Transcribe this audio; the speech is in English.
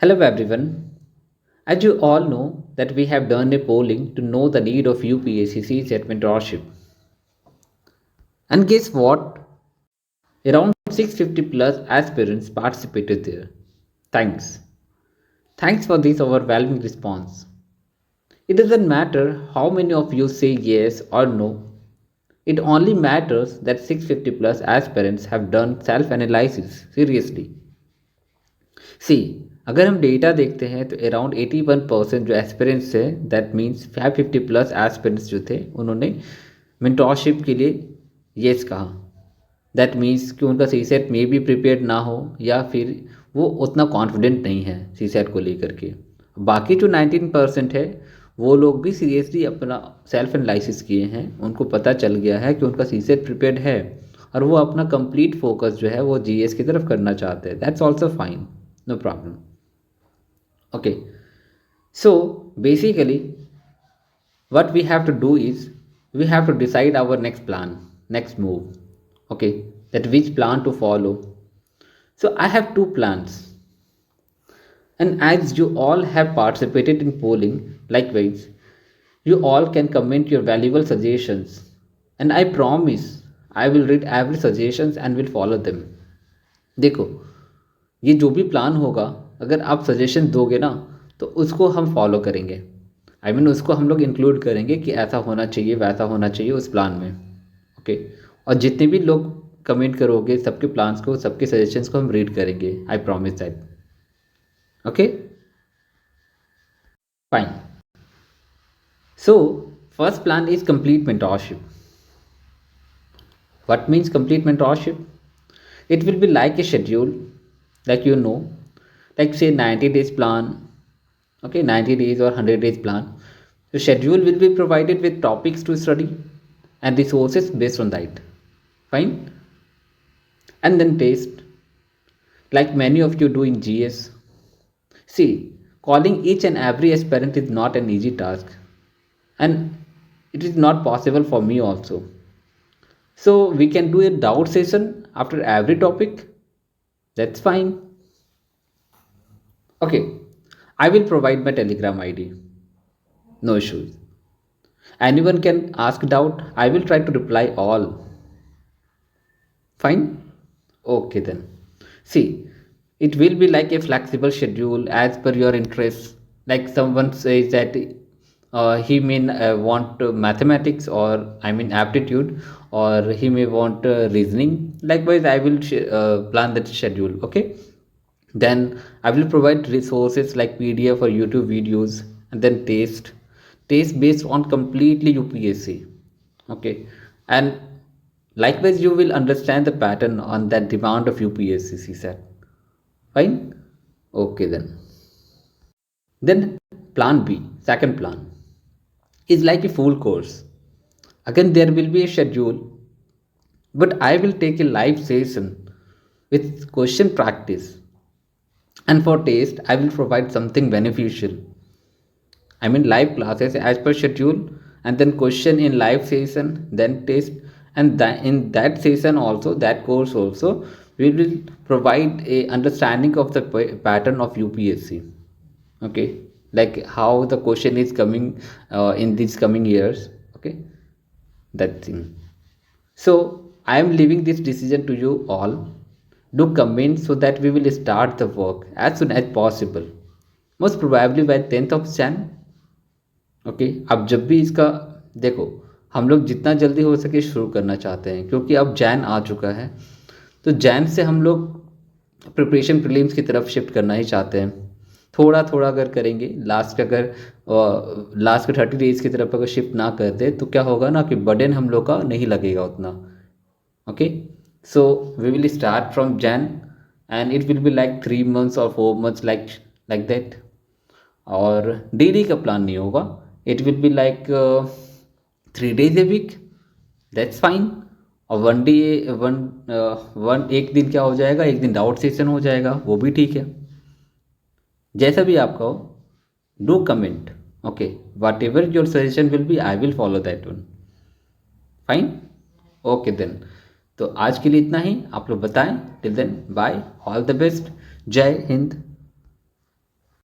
Hello everyone. As you all know that we have done a polling to know the need of UPSC at mentorship. And guess what? Around 650 plus aspirants participated there. Thanks. Thanks for this overwhelming response. It doesn't matter how many of you say yes or no. It only matters that 650 plus aspirants have done self analysis seriously. सी अगर हम data देखते हैं तो around 81% जो aspirants है that means 550 plus aspirants जो थे उन्होंने मेंटोरशिप के लिए येस कहा। दैट मीन्स कि उनका सी सेट में भी प्रिपेयर्ड ना हो या फिर वो उतना कॉन्फिडेंट नहीं है सी सेट को लेकर के। बाकी जो 19% है वो लोग भी सीरियसली अपना सेल्फ एनालिसिस किए हैं, उनको पता चल गया है कि उनका सी सेट प्रिपेयर्ड है और वो अपना कंप्लीट फोकस जो है वो जीएस की तरफ करना चाहते हैं। That's also fine, no problem. Okay, so basically what we have to do is we have to decide our next plan, next move. Okay, that which plan to follow. So I have two plans, and as you all have participated in polling, likewise you all can comment your valuable suggestions, and I promise I will read every suggestions and will follow them. देखो, ये जो भी plan होगा अगर आप suggestion दोगे ना तो उसको हम फॉलो करेंगे। उसको हम लोग इंक्लूड करेंगे कि ऐसा होना चाहिए वैसा होना चाहिए उस प्लान में। ओके, और जितने भी लोग कमेंट करोगे सबके प्लान्स को सबके सजेशंस को हम रीड करेंगे। I promise that. Okay fine. So first plan is complete mentorship. What means complete mentorship? It will be like a schedule, like like say 90 days plan, okay, 90 days or 100 days plan. The schedule will be provided with topics to study and resources based on that. Fine. And then test, like many of you do in GS. See, calling each and every aspirant is not an easy task, and it is not possible for me also. So we can do a doubt session after every topic. That's fine. Okay, I will provide my Telegram ID. No issues. Anyone can ask doubt. I will try to reply all. Fine? Okay then. See, it will be like a flexible schedule as per your interests. Like someone says that he may want mathematics or aptitude, or he may want reasoning. Likewise, I will plan that schedule. Okay, then I will provide resources like PDF or YouTube videos, and then taste based on completely UPSC. Okay, and likewise you will understand the pattern on that demand of UPSC set. Fine. Okay then plan B, second plan, is like a full course. Again, there will be a schedule, but I will take a live session with question practice. And for taste, I will provide something beneficial. Live classes as per schedule, and then question in live session, then test, and in that session also, that course also, we will provide a understanding of the pattern of UPSC. Okay, like how the question is coming in these coming years. Okay, that thing. So I am leaving this decision to you all. Do comment so that we will start the work as soon as possible. Most probably by 10th of Jan. Okay, अब जब भी इसका देखो, हम लोग जितना जल्दी हो सके शुरू करना चाहते हैं क्योंकि अब जैन आ चुका है, तो जैन से हम लोग प्रिपरेशन प्रीलिम्स की तरफ शिफ्ट करना ही चाहते हैं। थोड़ा थोड़ा अगर करेंगे, लास्ट के 30 डेज की तरफ अगर शिफ्ट ना करते तो क्या होगा ना कि बर्डन हम लोग का नहीं लगेगा उतना। Okay, so we will start from June and it will be like 3 months और 4 months लाइक दैट। और डेली का प्लान नहीं होगा, it will be like 3 days a week, that's fine. और एक दिन क्या हो जाएगा, एक दिन डाउट सेशन हो जाएगा, वो भी ठीक है। जैसा भी आपका हो, do comment. Okay, whatever your suggestion will be, I will follow that one. Fine. Okay then, तो आज के लिए इतना ही। आप लोग बताएं। Till then bye, all the best, जय हिंद।